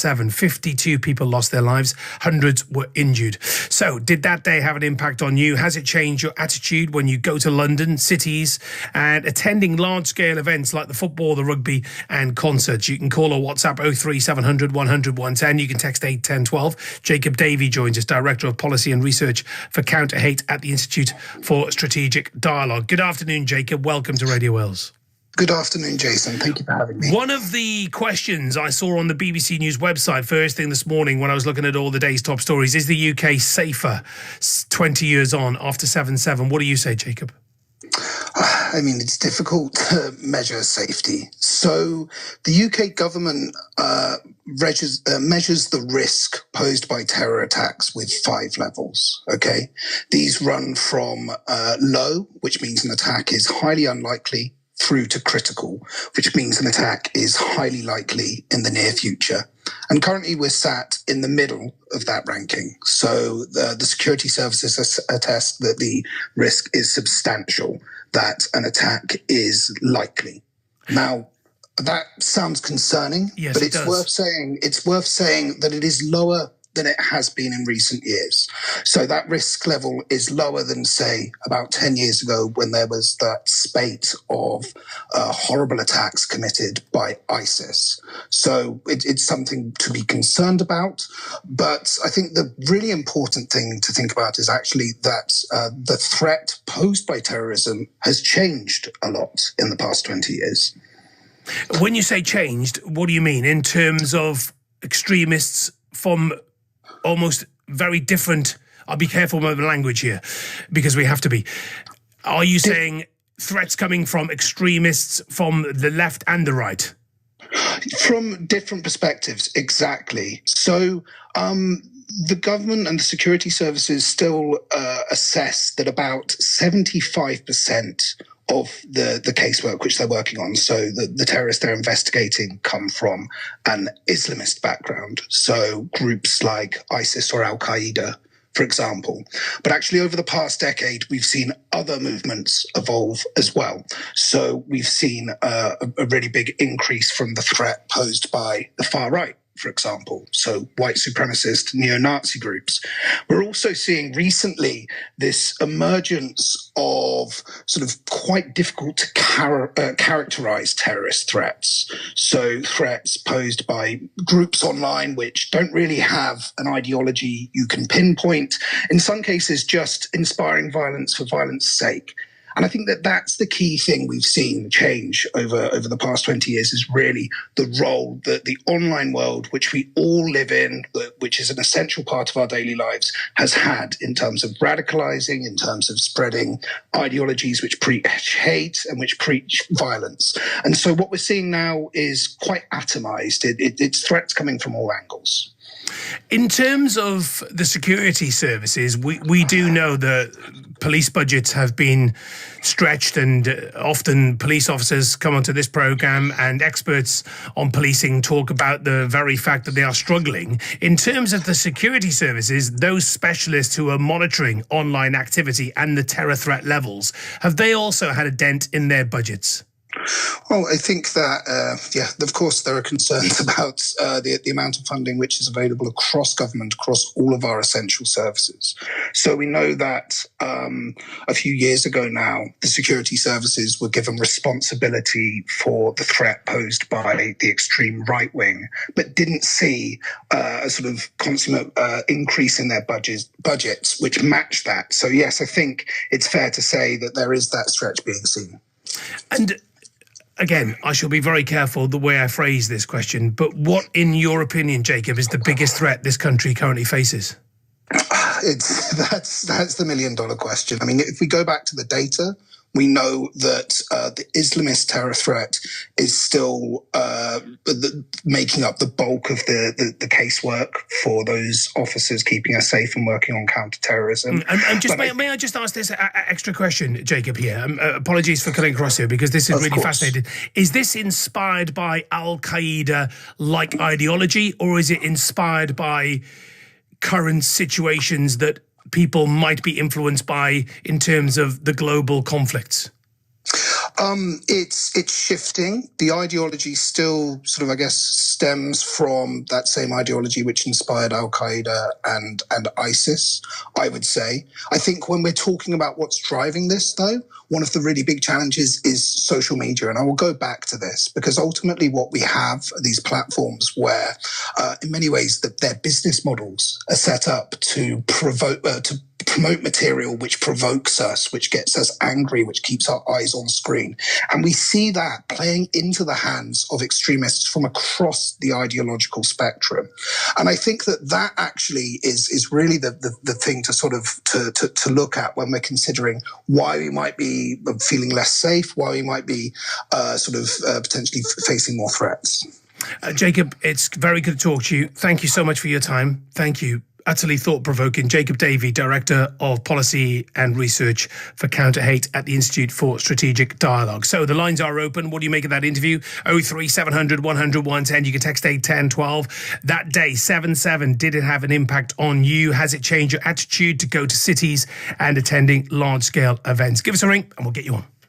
52 people lost their lives, hundreds were injured. So did that day have an impact on you? Has it changed your attitude when you go to London, cities, and attending large-scale events like the football, the rugby, and concerts? You can call or WhatsApp 03700 100 110. You can text 81012. Jacob Davey joins us, Director of Policy and Research for Counter Hate at the Institute for Strategic Dialogue. Good afternoon, Jacob. Welcome to Radio Wales. Good afternoon, Jason. Thank you for having me. One of the questions I saw on the BBC News website first thing this morning when I was looking at all the day's top stories, is the UK safer 20 years on after 7/7? What do you say, Jacob? I mean, it's difficult to measure safety. So the UK government measures the risk posed by terror attacks with 5 levels, okay? These run from low, which means an attack is highly unlikely, through to critical, which means an attack is highly likely in the near future. And currently we're sat in the middle of that ranking. So the security services attest that the risk is substantial, that an attack is likely. Now, that sounds concerning, yes, but it's worth saying that it is lower than it has been in recent years. So that risk level is lower than, say, about 10 years ago when there was that spate of horrible attacks committed by ISIS. So it's something to be concerned about. But I think the really important thing to think about is actually that the threat posed by terrorism has changed a lot in the past 20 years. When you say changed, what do you mean? In terms of extremists from almost very different, I'll be careful with the language here because we have to be. Are you saying threats coming from extremists from the left and the right? From different perspectives, exactly. So the government and the security services still assess that about 75% of the casework which they're working on, so the terrorists they're investigating come from an Islamist background, so groups like ISIS or Al-Qaeda, for example. But actually over the past decade, we've seen other movements evolve as well. So we've seen a really big increase from the threat posed by the far right, for example, so white supremacist neo-Nazi groups. We're also seeing recently this emergence of sort of quite difficult to characterize terrorist threats. So threats posed by groups online which don't really have an ideology you can pinpoint, in some cases just inspiring violence for violence sake. And I think that that's the key thing we've seen change over the past 20 years is really the role that the online world, which we all live in, which is an essential part of our daily lives, has had in terms of radicalizing, in terms of spreading ideologies which preach hate and which preach violence. And so what we're seeing now is quite atomized. It's threats coming from all angles. In terms of the security services, we do know that police budgets have been stretched, and often police officers come onto this programme and experts on policing talk about the very fact that they are struggling. In terms of the security services, those specialists who are monitoring online activity and the terror threat levels, have they also had a dent in their budgets? Well, I think that, of course, there are concerns about the amount of funding which is available across government, across all of our essential services. So we know that a few years ago now, the security services were given responsibility for the threat posed by the extreme right wing, but didn't see a sort of consummate increase in their budgets, which matched that. So, yes, I think it's fair to say that there is that stretch being seen. And again, I shall be very careful the way I phrase this question, but what, in your opinion, Jacob, is the biggest threat this country currently faces? That's the million-dollar question. I mean, if we go back to the data, we know that the Islamist terror threat is still making up the bulk of the casework for those officers keeping us safe and working on counter-terrorism. May I just ask this extra question, Jacob, here? Apologies for cutting across here, because this is really fascinating. Is this inspired by Al-Qaeda-like ideology, or is it inspired by current situations that people might be influenced by in terms of the global conflicts? It's shifting. The ideology still sort of, I guess, stems from that same ideology which inspired Al Qaeda and ISIS, I would say. I think when we're talking about what's driving this, though, one of the really big challenges is social media. And I will go back to this because ultimately what we have are these platforms where, in many ways, their business models are set up to promote material which provokes us, which gets us angry, which keeps our eyes on screen. And we see that playing into the hands of extremists from across the ideological spectrum. And I think that actually is really the thing to sort of to look at when we're considering why we might be feeling less safe, why we might be potentially facing more threats. Jacob, it's very good to talk to you. Thank you so much for your time. Thank you. Utterly thought-provoking. Jacob Davey, Director of Policy and Research for Counter-Hate at the Institute for Strategic Dialogue. So the lines are open. What do you make of that interview? 03700 100 110. You can text 81012. That day, 7/7, did it have an impact on you? Has it changed your attitude to go to cities and attending large-scale events? Give us a ring and we'll get you on.